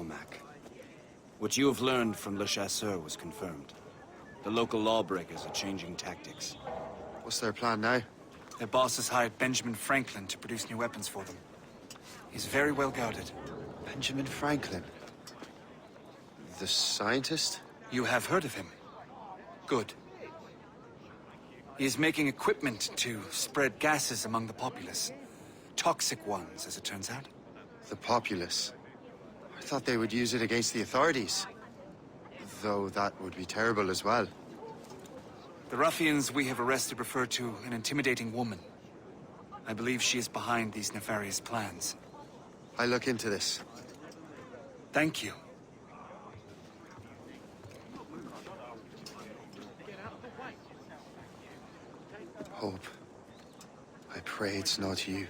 Cormac. What you have learned from Le Chasseur was confirmed. The local lawbreakers are changing tactics. What's their plan now? Their boss has hired Benjamin Franklin to produce new weapons for them. He's very well guarded. Benjamin Franklin? The scientist? You have heard of him? Good. He is making equipment to spread gases among the populace. Toxic ones, as it turns out. The populace? I thought they would use it against the authorities. Though that would be terrible as well. The ruffians we have arrested refer to an intimidating woman. I believe she is behind these nefarious plans. I'll look into this. Thank you. Hope. I pray it's not you.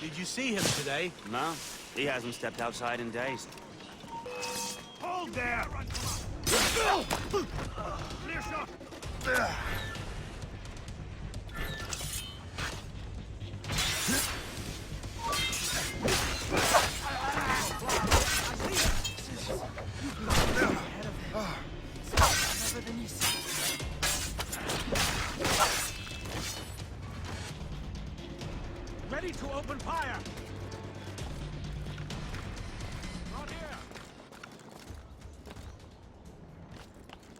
Did you see him today? No, he hasn't stepped outside in days. Hold there! Clear shot! Ready to open fire! Not here!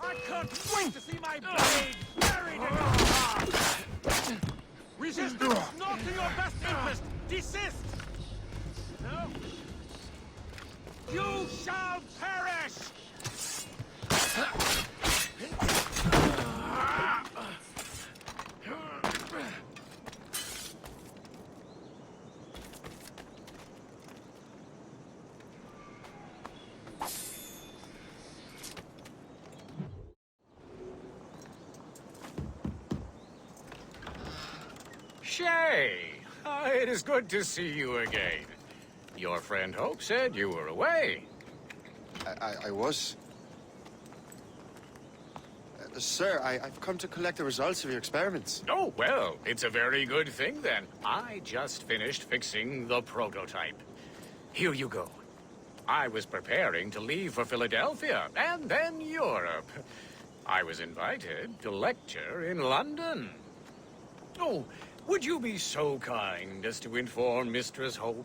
I can't wait to see my blade buried in your heart! Resistance is not in your best interest! Desist! No? You shall perish! Shay, it is good to see you again. Your friend Hope said you were away. I was. Sir, I've come to collect the results of your experiments. Oh, well, it's a very good thing then. I just finished fixing the prototype. Here you go. I was preparing to leave for Philadelphia and then Europe. I was invited to lecture in London. Oh, would you be so kind as to inform Mistress Hope?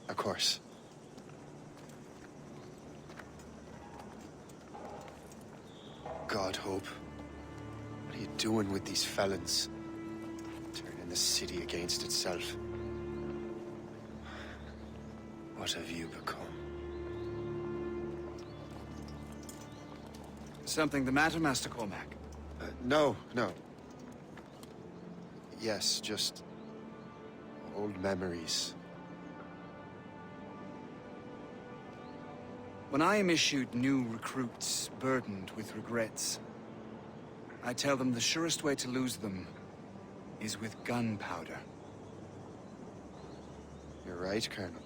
Of course. God, Hope. What are you doing with these felons? Turning the city against itself. What have you become? Something the matter, Master Cormac? No. Yes, just old memories. When I am issued new recruits burdened with regrets, I tell them the surest way to lose them is with gunpowder. You're right, Colonel.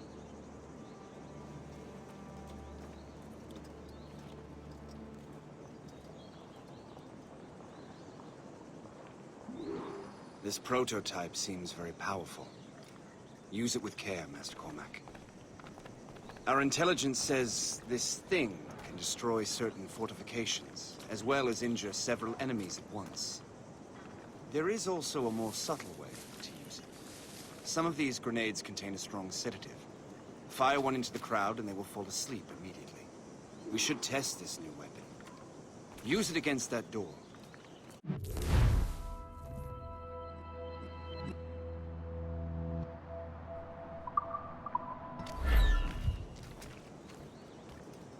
This prototype seems very powerful. Use it with care, Master Cormac. Our intelligence says this thing can destroy certain fortifications, as well as injure several enemies at once. There is also a more subtle way to use it. Some of these grenades contain a strong sedative. Fire one into the crowd and they will fall asleep immediately. We should test this new weapon. Use it against that door.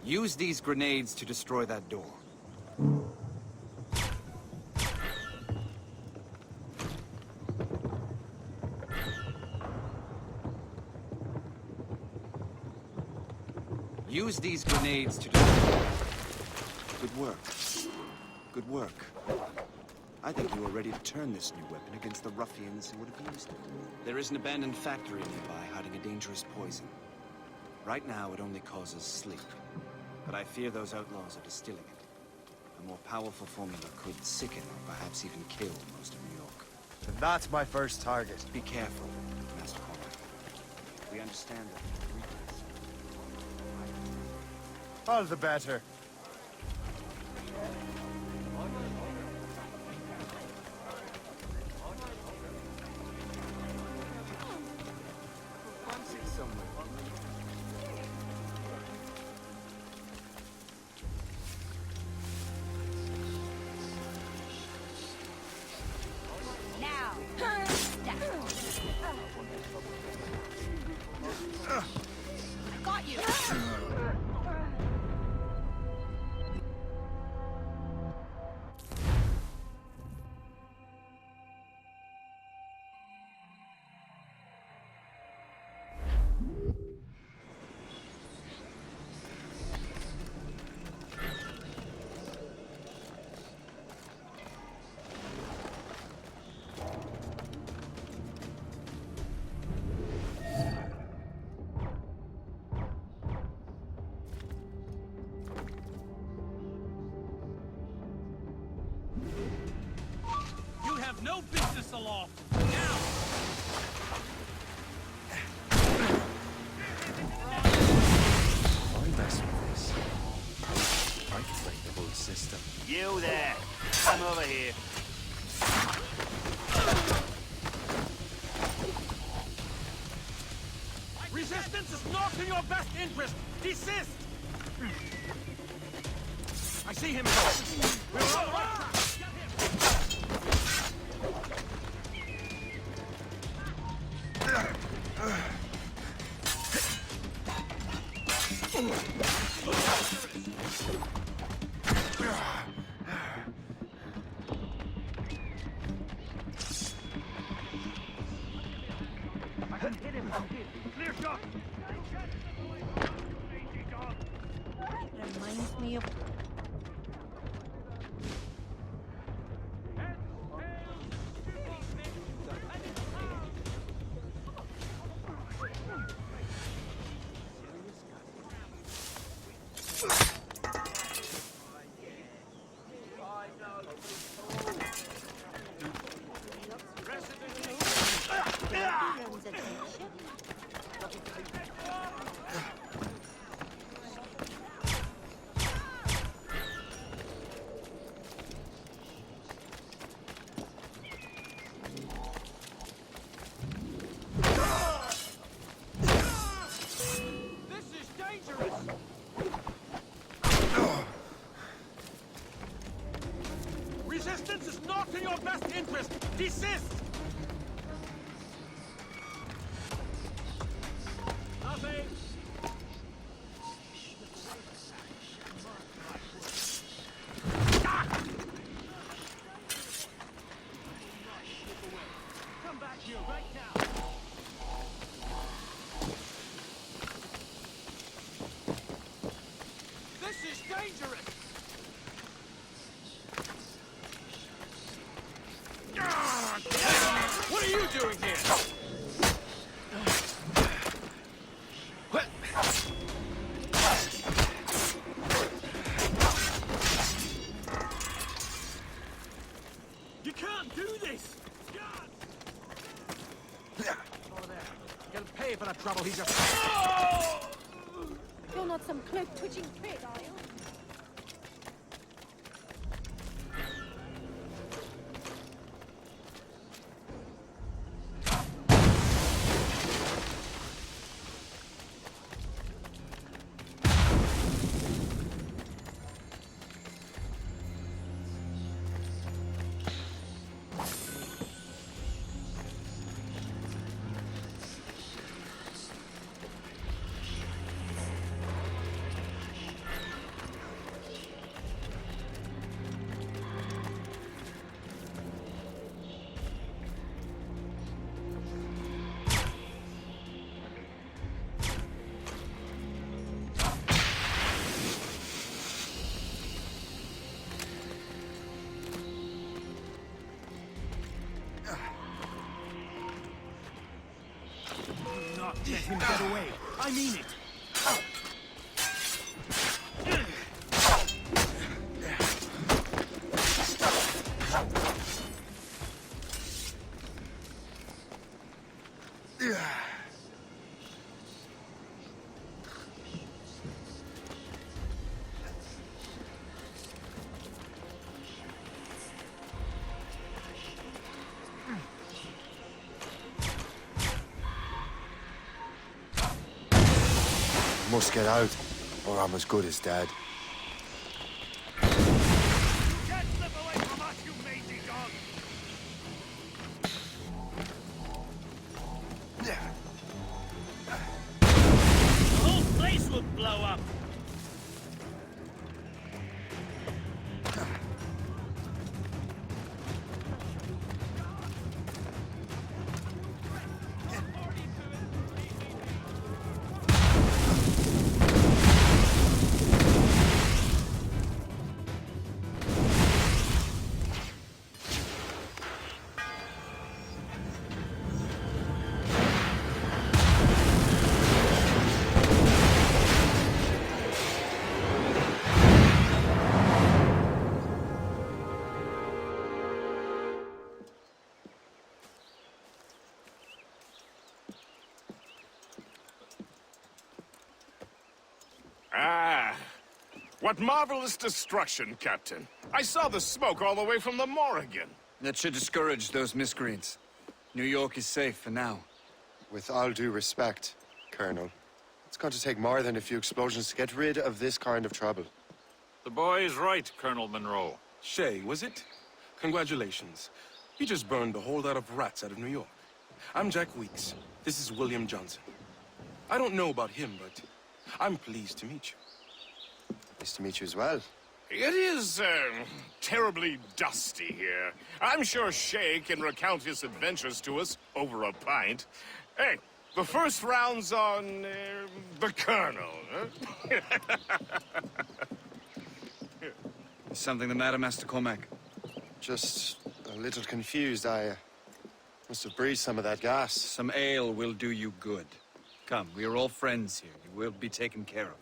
Use these grenades to destroy that door. Use these grenades to destroy... Good work. Good work. I think you were ready to turn this new weapon against the ruffians who would have used it. There is an abandoned factory nearby hiding a dangerous poison. Right now, it only causes sleep. But I fear those outlaws are distilling it. A more powerful formula could sicken or perhaps even kill most of New York. And that's my first target. Be careful, Master Cormac. We understand that weakness. All the better. Now, step. I got you. You have no business aloft. Now! Why mess with this? I can break the whole system. You there. Come over here. Resistance is not in your best interest. Desist! I see him. We're on the right track. Get him. I can hit him from here. Clear shot. Reminds me of... This is dangerous. Resistance is not in your best interest. Desist. Nothing. Come back here right now. This is dangerous! What are you doing here? You can't do this! God! Over there. He'll pay for the trouble he just... You're not some cloak-twitching pig, are you? not let him get away. I mean it. Must get out, or I'm as good as dead. You can't slip away from us, you mangy dog! The whole place will blow up! Ah, what marvelous destruction, Captain. I saw the smoke all the way from the Morrigan. That should discourage those miscreants. New York is safe for now. With all due respect, Colonel, it's going to take more than a few explosions to get rid of this kind of trouble. The boy is right, Colonel Monroe. Shay, was it? Congratulations. You just burned a whole lot of rats out of New York. I'm Jack Weeks. This is William Johnson. I don't know about him, but I'm pleased to meet you. Nice to meet you as well. It is, terribly dusty here. I'm sure Shay can recount his adventures to us over a pint. Hey, the first round's on, the Colonel, huh? Is something the matter, Master Cormac? Just a little confused. I must have breathed some of that gas. Some ale will do you good. Come, we are all friends here. You will be taken care of.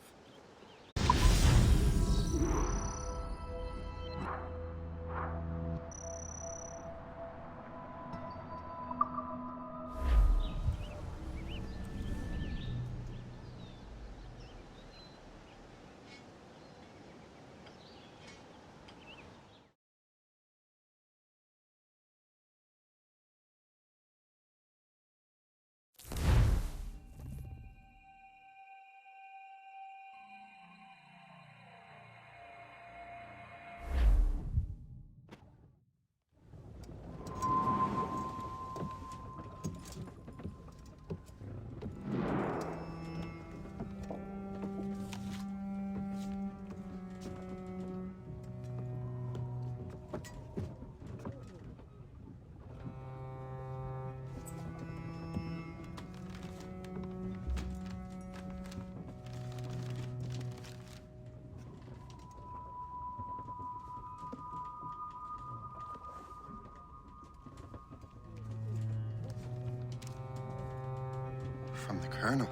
From the Colonel.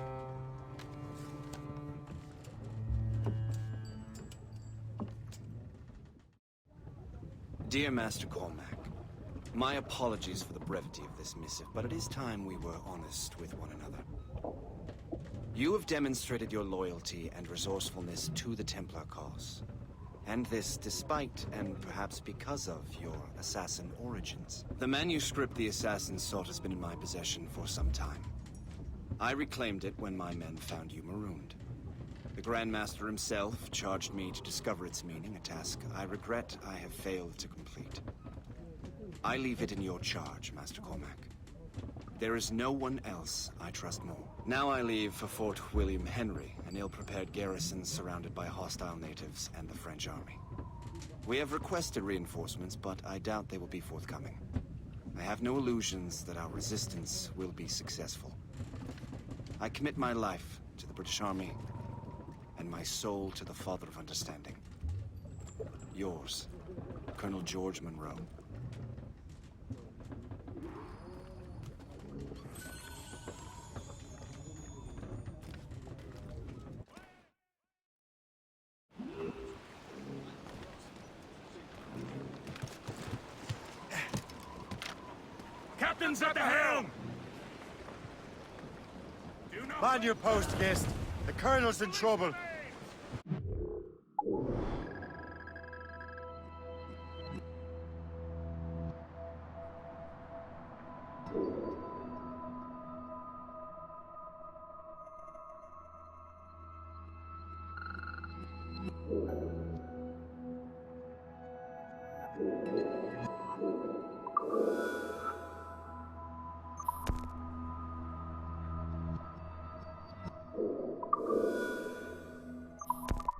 Dear Master Cormac, my apologies for the brevity of this missive, but it is time we were honest with one another. You have demonstrated your loyalty and resourcefulness to the Templar cause. And this despite, and perhaps because of, your assassin origins. The manuscript the assassin sought has been in my possession for some time. I reclaimed it when my men found you marooned. The Grand Master himself charged me to discover its meaning, a task I regret I have failed to complete. I leave it in your charge, Master Cormac. There is no one else I trust more. Now I leave for Fort William Henry, an ill-prepared garrison surrounded by hostile natives and the French army. We have requested reinforcements, but I doubt they will be forthcoming. I have no illusions that our resistance will be successful. I commit my life to the British Army, and my soul to the Father of Understanding. Yours, Colonel George Monroe. Hands at the helm! Man your post, Gist. The Colonel's in trouble.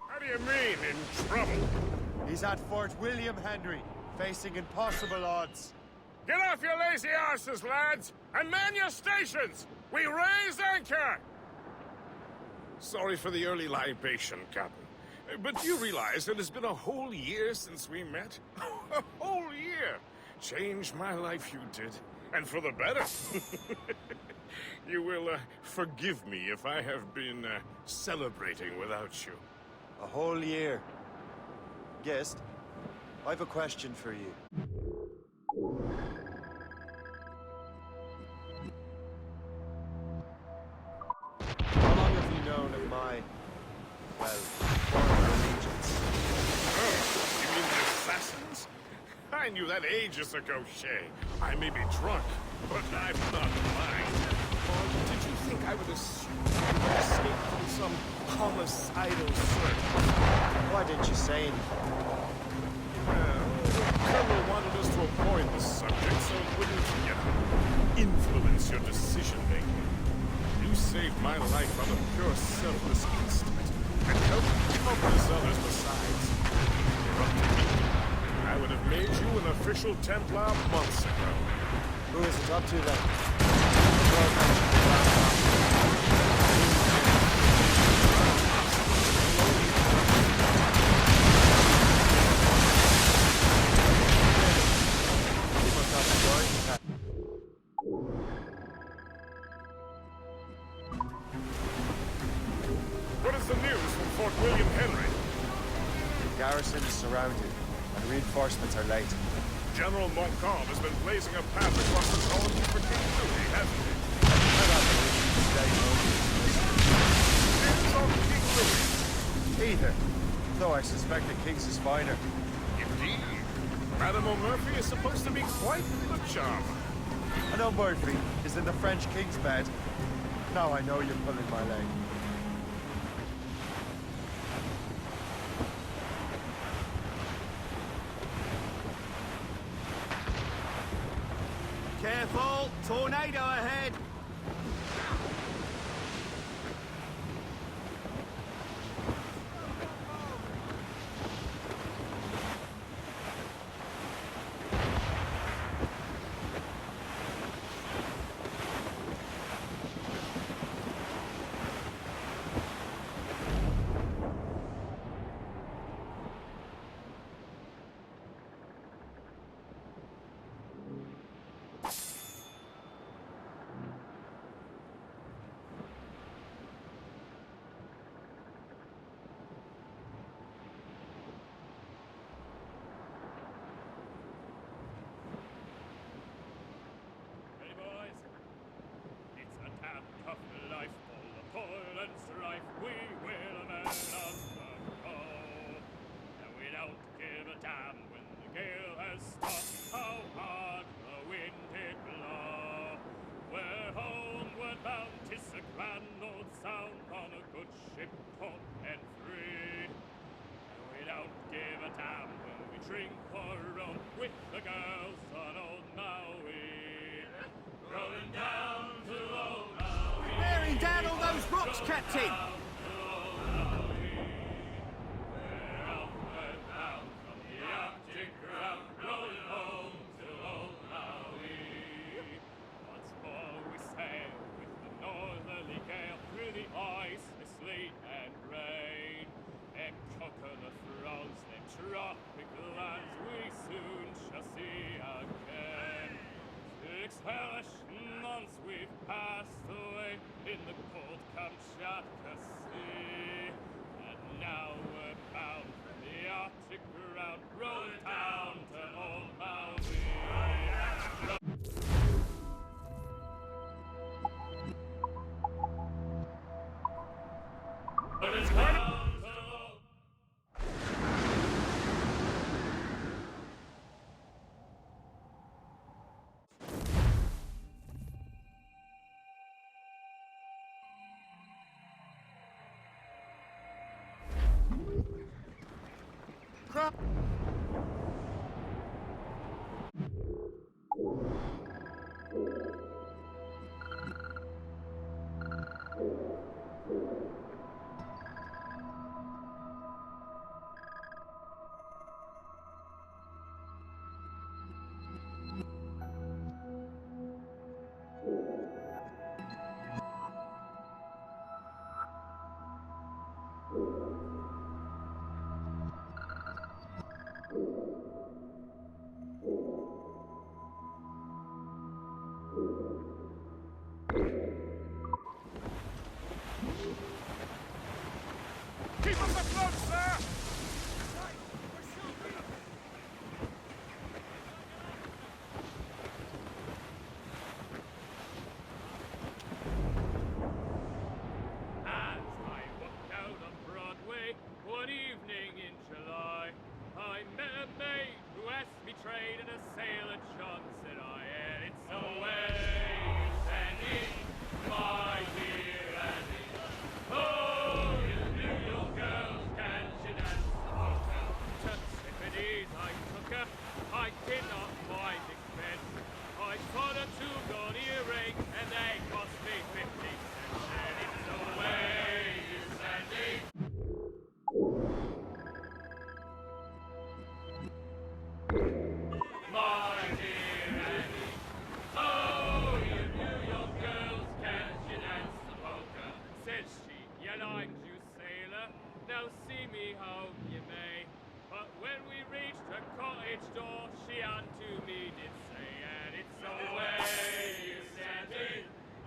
How do you mean, in trouble? He's at Fort William Henry, facing impossible odds. Get off your lazy arses, lads, and man your stations! We raise anchor! Sorry for the early libation, Captain. But you realize it has been a whole year since we met? A whole year! Changed my life, you did. And for the better. You will forgive me if I have been celebrating without you. A whole year. Gist, I've a question for you. How long have you known of my, well, former allegiance? Oh, you mean the assassins? I knew that ages ago, Shay. I may be drunk, but I'm not blind. Or did you think I would assume you would escape from some homicidal search? Why didn't you say anything? Well, the Colonel wanted us to avoid the subject so it wouldn't, influence your decision-making. You saved my life out of pure selfless instinct, and helped countless others besides. If you're up to me, I would have made you an official Templar months ago. Who is it up to then? What is the news from Fort William Henry? The garrison is surrounded, and reinforcements are late. General Montcalm has been blazing a path across the colony for King Louis, hasn't he? I don't believe he stays It's on King Louis. home. Either. Though I suspect the King's is finer. Indeed. Madame O'Murphy is supposed to be quite the charmer. I know Murphy is in the French King's bed. Now I know you're pulling my leg. Careful! Tornado ahead! Hey boys, it's a damn tough life, full of toil and strife. We will man on the go, and we don't give a damn when the gale has stopped. How hard the wind did blow. We're homeward bound, 'tis a grand old sound on a good ship, taut and free. And we don't give a damn when we drink or rum with the girls on old Maui. Rolling down to old Maui. Bearing down all those rocks, Captain! We're outward bound from the Arctic ground, rolling home to old Maui. Once more we sail with the northerly gale through the ice, the sleet and rain. Them coconut frogs, them tropic lands we soon shall see again. 6 hellish months we've passed away in the cold Kamchatka Sea. And now we're bound from the Arctic ground, rolling down to old Maui. Keep us afloat, sir! As I walked out on Broadway one evening in July, I met a maid who asked me trade and a sailor John said I had it so way, Sandy, my dear Annie. Oh, you New York girls, can't you dance the polka? To Tiffany's I took her, I did not mind expense. I bought her 2 gold earrings and they cost me 50 cents. And it's the way, Sandy. My dear Annie. Oh, you New York girls, can't you dance the polka? Said she, yeah, I'm you sailor. Now see me how you may. But when we reached her cottage door, she unto me did say, and it's the way, you Sandy,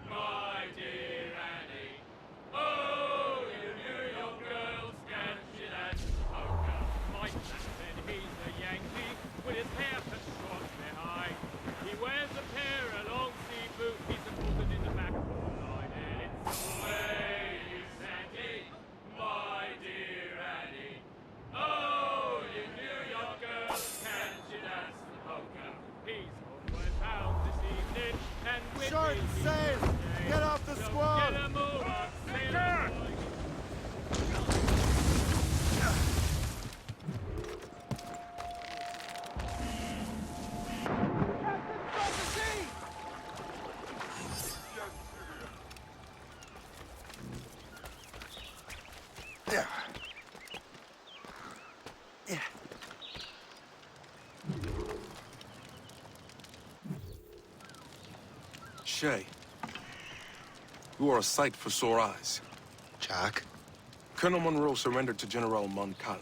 my dear Annie. Oh, you New York girls, can't you dance the polka? My blackman, he's a Yankee, with his hair cut short behind. He wears a pair of long sea boots, he's a bolted in the back line, and it's the way, you Sandy, my dear Annie. Oh, you New York girls, can't you dance the polka? He's homeward bound this evening, and with Short me he sail! will stay. Get off the So squad! get 'em over, sailor boy. Shay, you are a sight for sore eyes. Jack? Colonel Monroe surrendered to General Montcalm.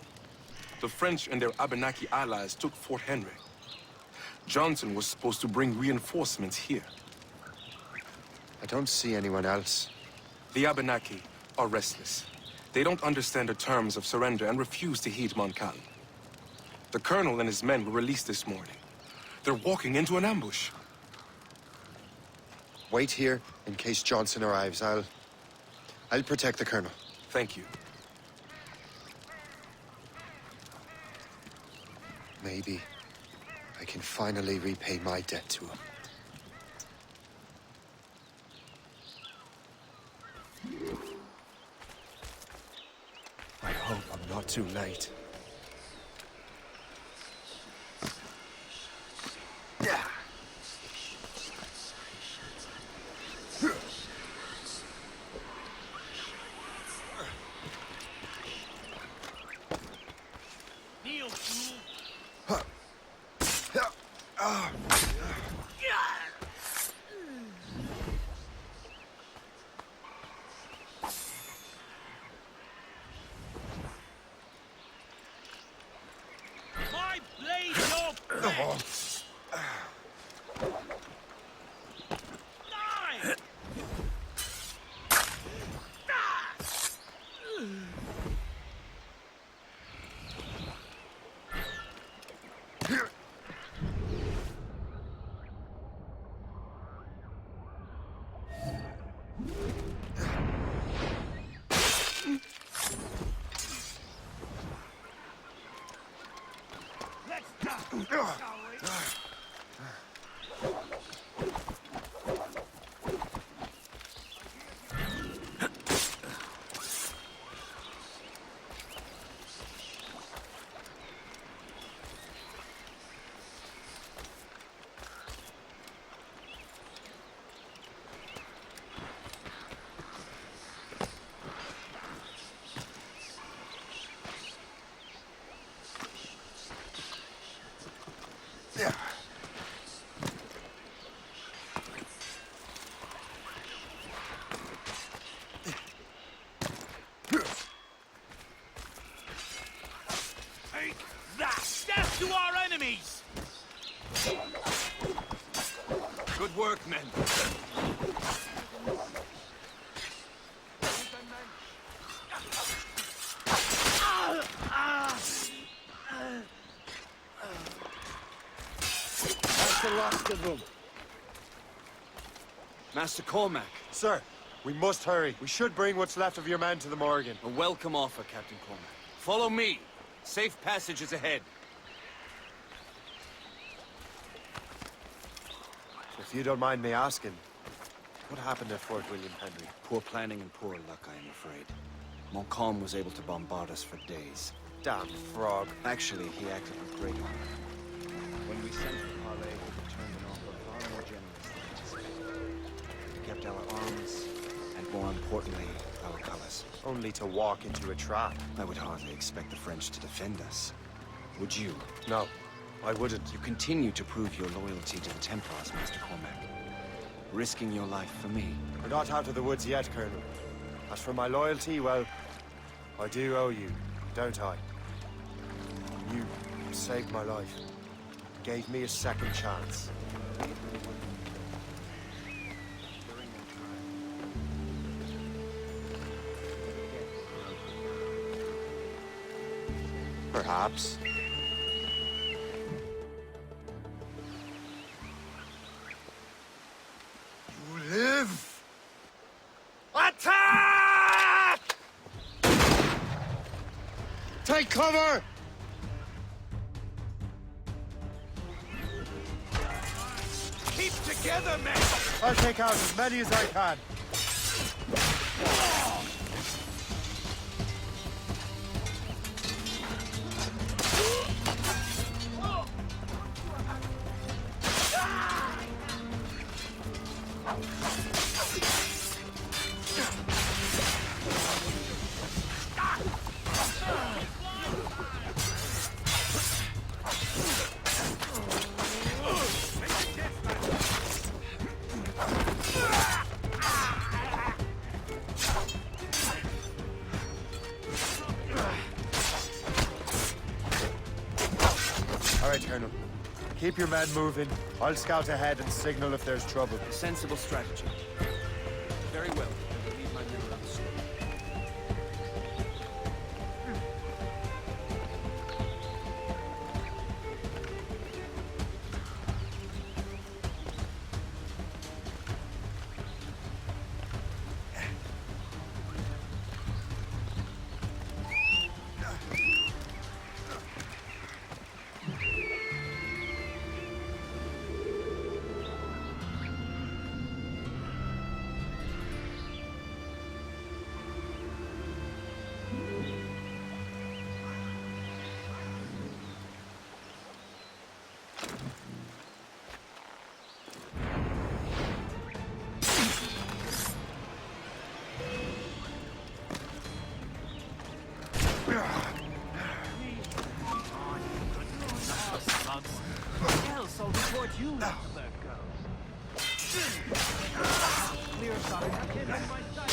The French and their Abenaki allies took Fort Henry. Johnson was supposed to bring reinforcements here. I don't see anyone else. The Abenaki are restless. They don't understand the terms of surrender and refuse to heed Montcalm. The colonel and his men were released this morning. They're walking into an ambush. Wait here in case Johnson arrives. I'll protect the colonel. Thank you. Maybe I can finally repay my debt to him. I hope I'm not too late. Kneel, fool! My blade, your friend! Die! Let's go, shall we? work, men. That's the last of them. Master Cormac. Sir, we must hurry. We should bring what's left of your men to the Morgan. A welcome offer, Captain Cormac. Follow me. Safe passage is ahead. If you don't mind me asking, what happened at Fort William Henry? Poor planning and poor luck, I am afraid. Montcalm was able to bombard us for days. Damn frog. Actually, he acted with great honor. When we sent for Parley, he returned an offer far more generous than anticipated. He kept our arms, and more importantly, our colors. Only to walk into a trap. I would hardly expect the French to defend us. Would you? No, I wouldn't. You continue to prove your loyalty to the Templars, Master Cormac. Risking your life for me. We're not out of the woods yet, Colonel. As for my loyalty, well, I do owe you, don't I? You saved my life. Gave me a second chance. Perhaps. You live! Attack! Take cover! Keep together, men! I'll take out as many as I can. All right, Colonel. Keep your men moving. I'll scout ahead and signal if there's trouble. A sensible strategy. Very well. I will leave my men around the sword. Else I'll report you. There goes. Clear shot. Him in my sight.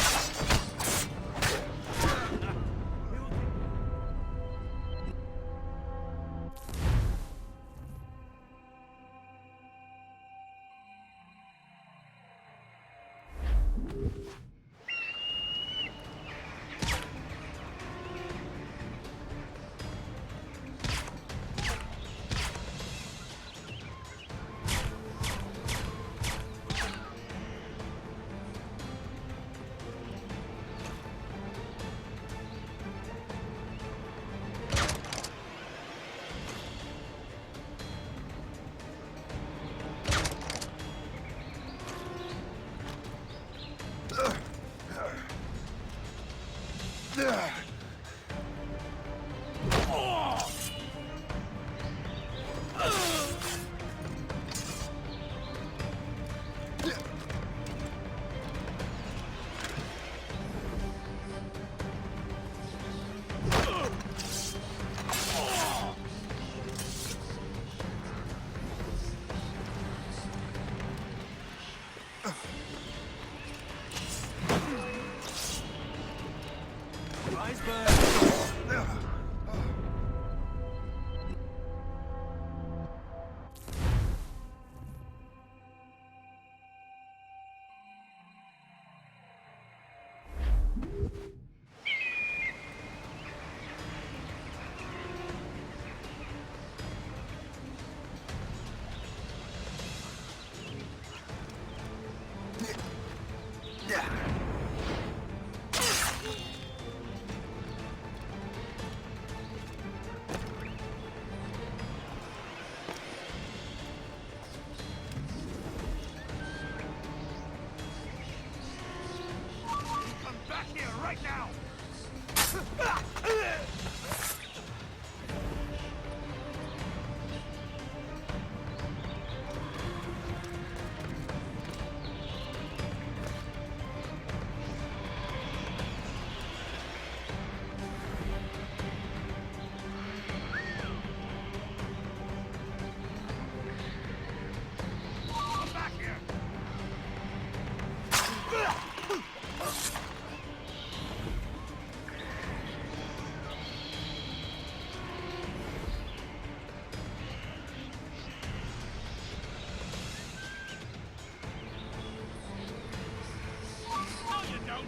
right now! Come back here! No, you don't!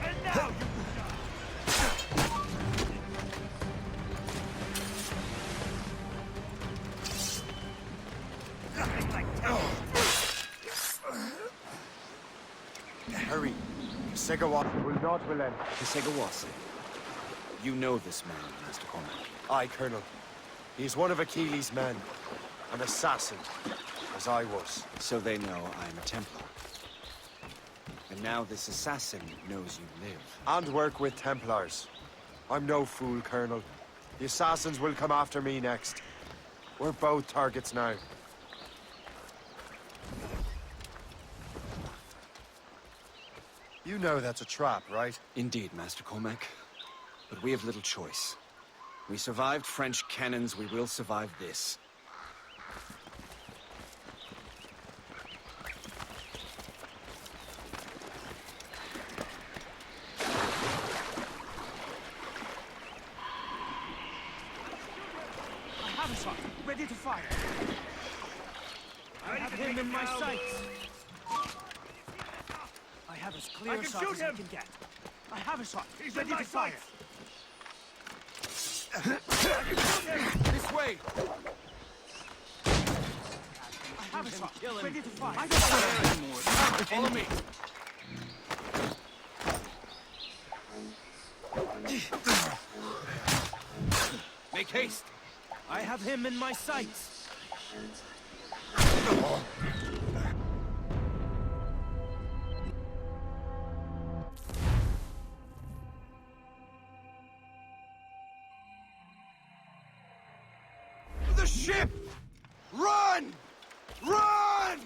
And now you Hurry. Segawat will not relent. Kisegawase. You know this man, Master Cormac. Aye, Colonel. He's one of Achilles' men. An assassin, as I was. So they know I'm a Templar. And now this assassin knows you live. And work with Templars. I'm no fool, Colonel. The assassins will come after me next. We're both targets now. You know that's a trap, right? Indeed, Master Cormac. But we have little choice. We survived French cannons, we will survive this. I have a shot. Ready to fire. I have him in my sights. I have as clear I a can shot shoot as I him. can get. I have a shot. He's ready in my to fire. sights! This way! I have a shot. Ready to fire. I don't care anymore. Follow me. Make haste. I have him in my sights. The ship! Run! Run!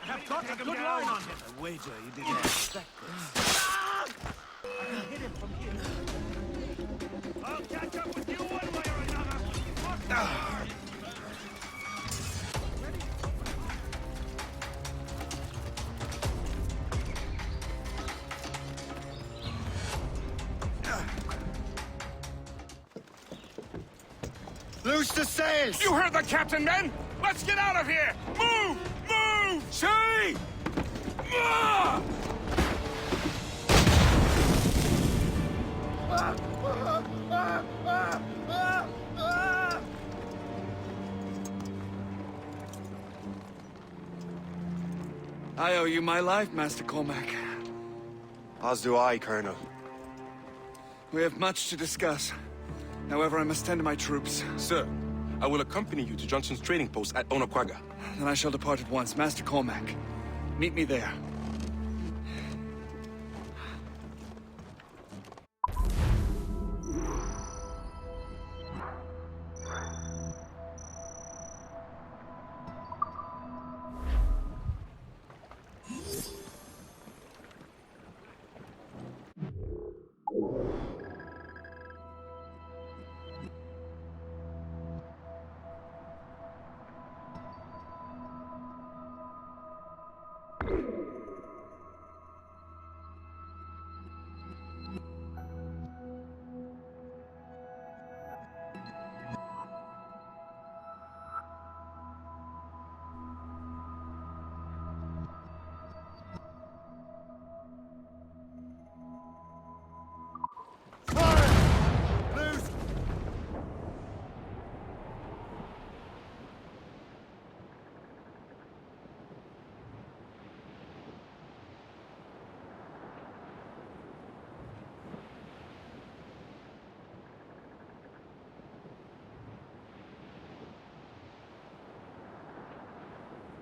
I have got a good line on him. I wager you didn't expect this. I can hit him from here. I'll catch up with you one way or another! Loose the sails! You heard the captain, men! Let's get out of here! Move! Move! See! Ah! I owe you my life, Master Cormac. As do I, Colonel. We have much to discuss. However, I must tend to my troops. Sir, I will accompany you to Johnson's trading post at Onaqaga. Then I shall depart at once. Master Cormac, meet me there.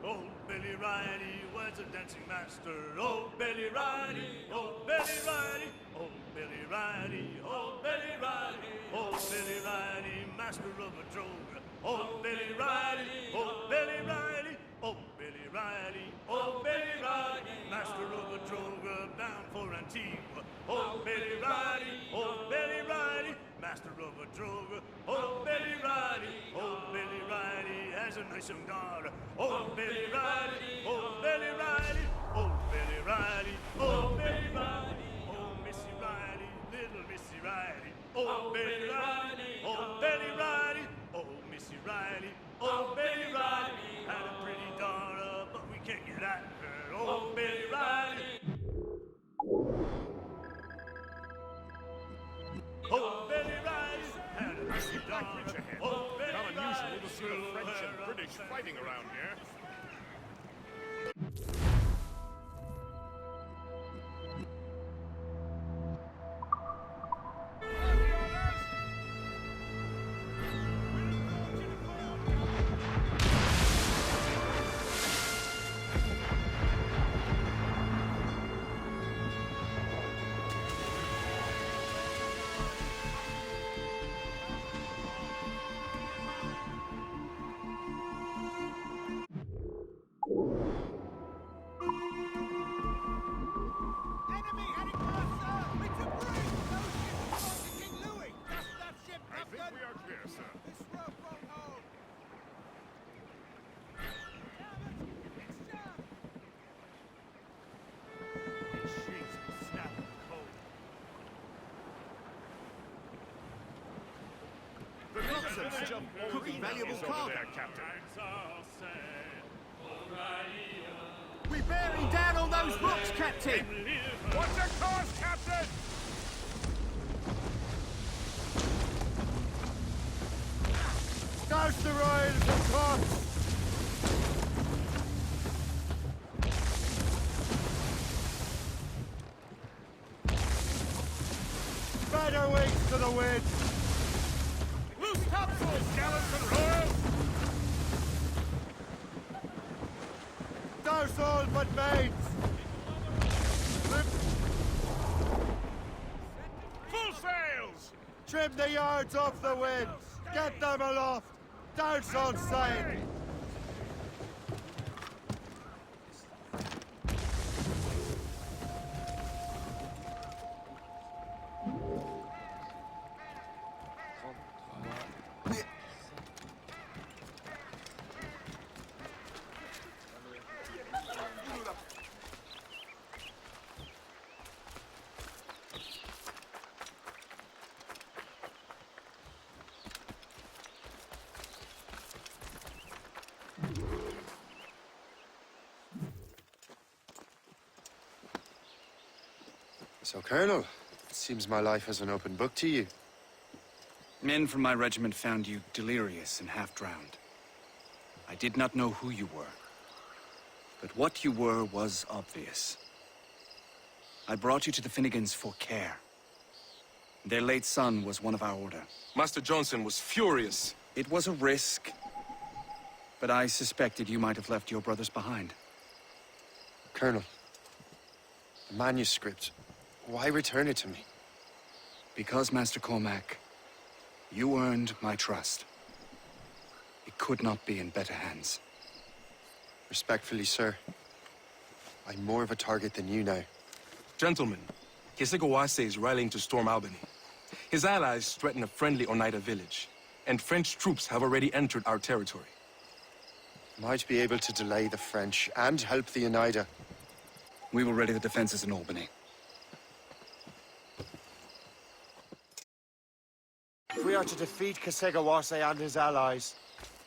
Oh, Billy Riley was a dancing master. Oh, Billy Riley, oh, Billy Riley, oh, Billy Riley, oh, Billy Riley, oh, Billy Riley, master of a droga. Oh, Billy Riley, oh, Billy Riley, oh, Billy Riley, oh, Billy Riley, master of a droga bound for Antigua. Oh, Billy Riley, oh, Billy Riley, master of a droga. Oh, Billy Riley, oh, Billy Riley has a nice young daughter. Oh, Billy Riley, oh, Billy Riley, oh, Billy Riley, oh, Billy Riley, oh, Missy Riley, little Missy Riley. Oh, Billy Riley, oh, Billy Riley, oh, Missy Riley, oh, Billy Riley had a pretty daughter, but we can't get at her. Oh, Billy Riley. Oh, Billy Riley had a pretty daughter. Oh, Billy Not unusual Riley to see the French and British fighting around here. Enemy heading for us, sir! It's a brig! Those ships belong to King Louis! That's that ship, I think Captain! we are clear, sir. This rope won't hold! Damn it! It's jammed! It shakes and snaps cold. The nonsense jump cooking valuable cargo. There, Captain. We're bearing down on those rocks, Captain! What's your course, Captain? Douse the royals and cops! Spread our wings to the wind! Loose topsails, gallants and royals! Douse all but mates! Full sails! Trim the yards off the wind! Get them aloft! Douse on sail! So, Colonel, it seems my life is an open book to you. Men from my regiment found you delirious and half-drowned. I did not know who you were. But what you were was obvious. I brought you to the Finnegans for care. Their late son was one of our order. Master Johnson was furious. It was a risk, but I suspected you might have left your brothers behind. Colonel, the manuscript, why return it to me? Because, Master Cormac, you earned my trust. It could not be in better hands. Respectfully, sir, I'm more of a target than you now. Gentlemen, Kesegoase is rallying to storm Albany. His allies threaten a friendly Oneida village, and French troops have already entered our territory. Might be able to delay the French and help the Oneida. We will ready the defenses in Albany. If we are to defeat Kesegoase and his allies,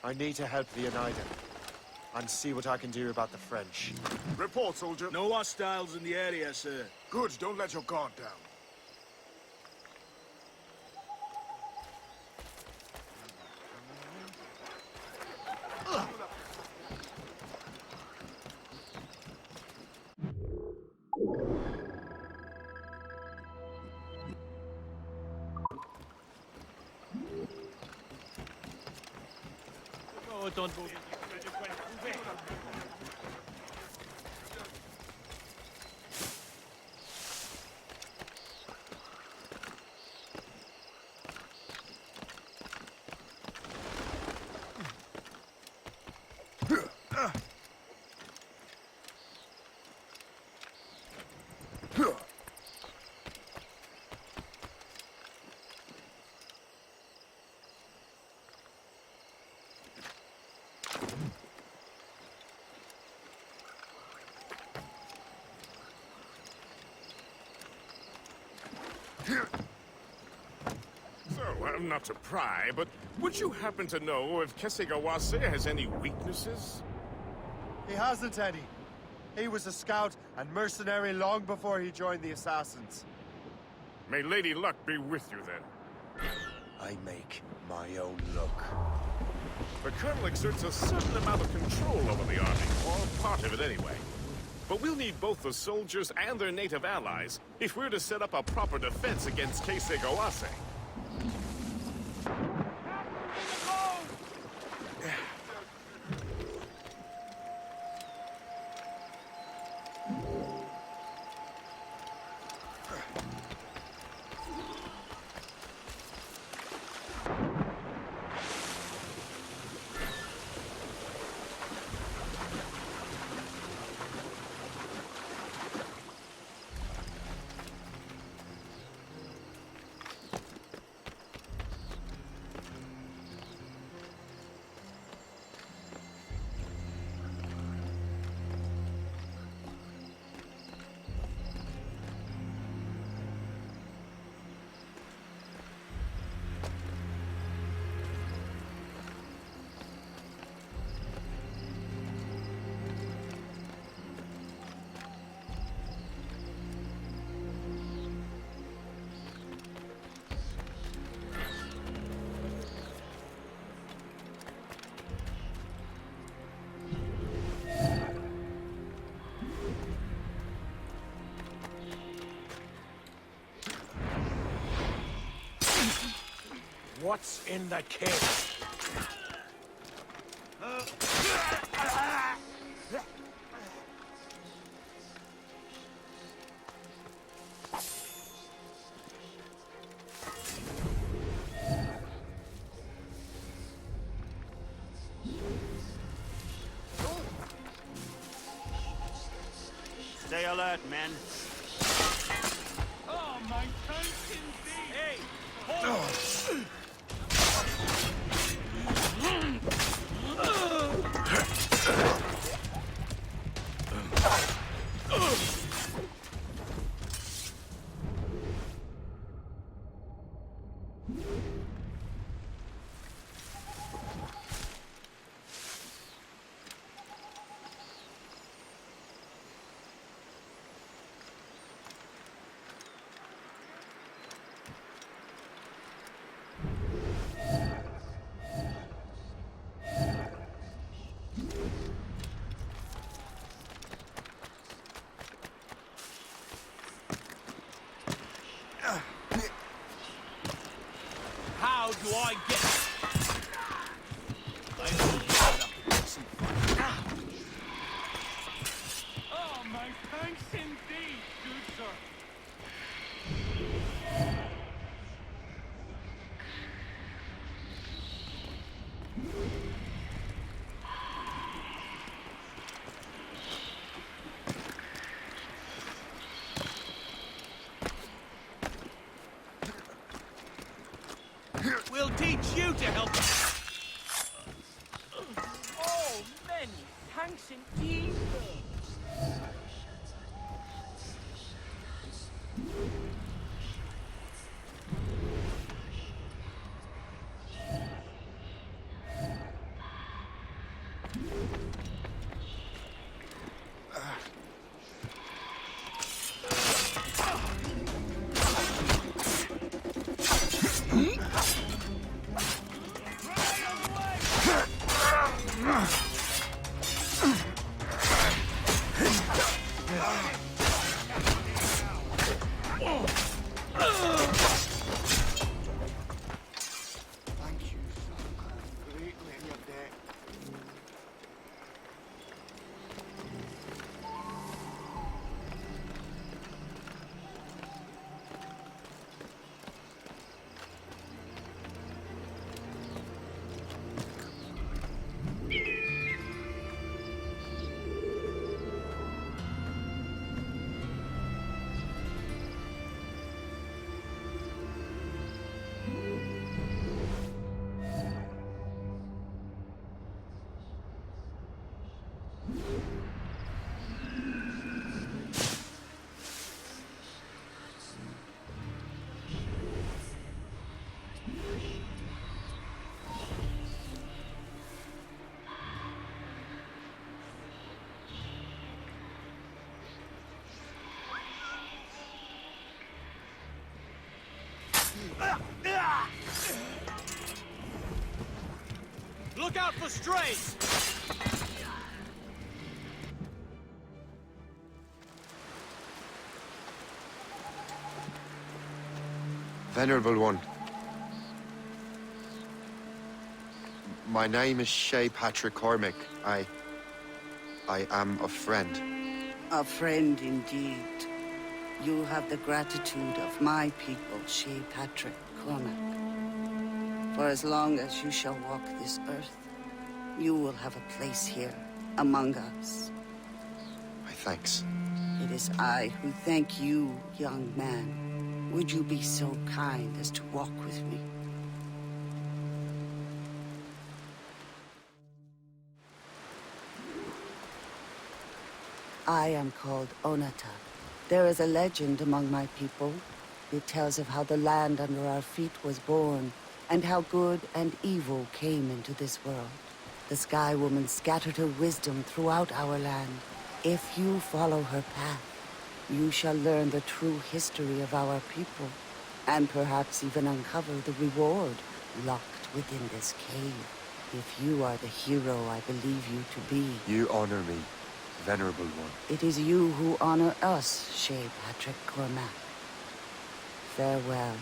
I need to help the Oneida. And see what I can do about the French. Report, soldier. No hostiles in the area, sir. Good, don't let your guard down. Oh, don't go. So, not to pry, but would you happen to know if Kesegoase has any weaknesses? He hasn't any. He was a scout and mercenary long before he joined the Assassins. May Lady Luck be with you, then. I make my own luck. The Colonel exerts a certain amount of control over the army, or part of it anyway. But we'll need both the soldiers and their native allies if we're to set up a proper defense against Kesegoase. What's in the case? Stay alert, men. Oh, my conscience! Hey! I get. I only get up against some fun. Oh, my thanks indeed, good sir. We'll teach you to help us. Oh, many thanks indeed. Thank you, son. I'm greatly in your debt. Look out for strays! Venerable One. My name is Shay Patrick Cormac. I am a friend. A friend indeed. You have the gratitude of my people, Shay Patrick Cormac. For as long as you shall walk this earth, you will have a place here, among us. My thanks. It is I who thank you, young man. Would you be so kind as to walk with me? I am called Onata. There is a legend among my people. It tells of how the land under our feet was born, and how good and evil came into this world. The Sky Woman scattered her wisdom throughout our land. If you follow her path, you shall learn the true history of our people, and perhaps even uncover the reward locked within this cave. If you are the hero I believe you to be. You honor me, Venerable One. It is you who honor us, Shay Patrick Cormac. Farewell.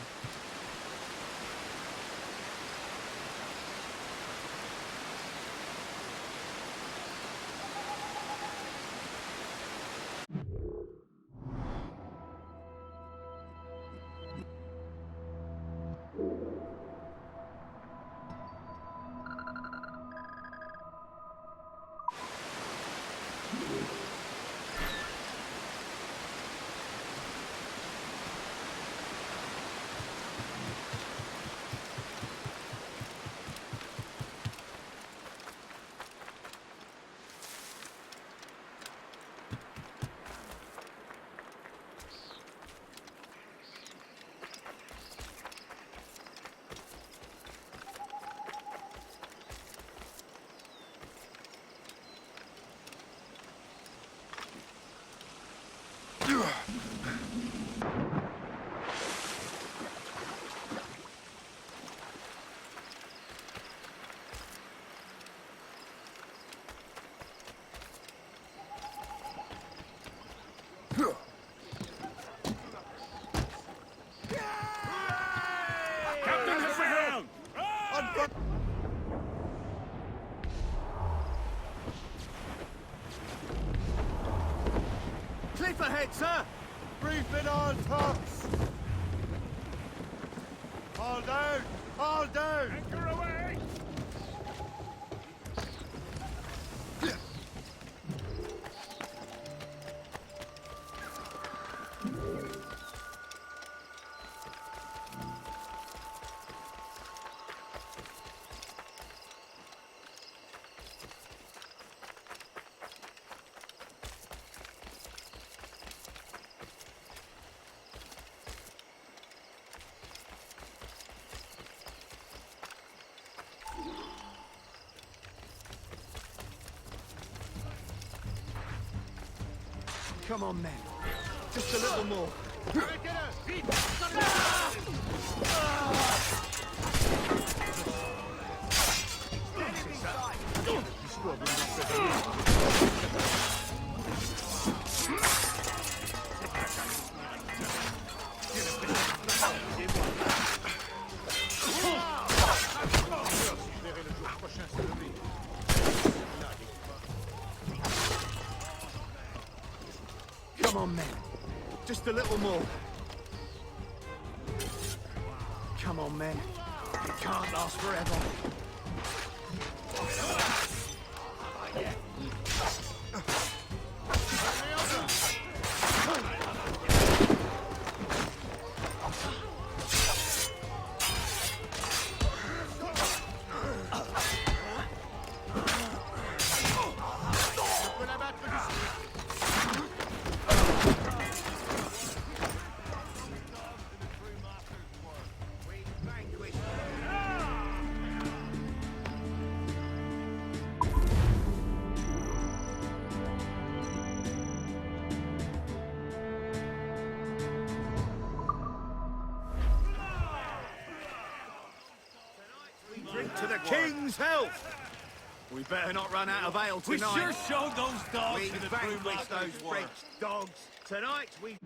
Reef ahead, sir! Reef it on, tops! All down! All down! Anchor away! Come on, men. Just a little more. Come on, men. Just a little more. Come on, men. It can't last forever. Drink to the king's health! We better not run out of ale tonight. We sure showed those dogs We to the vanquished brewmaster's those work. French dogs. Tonight we...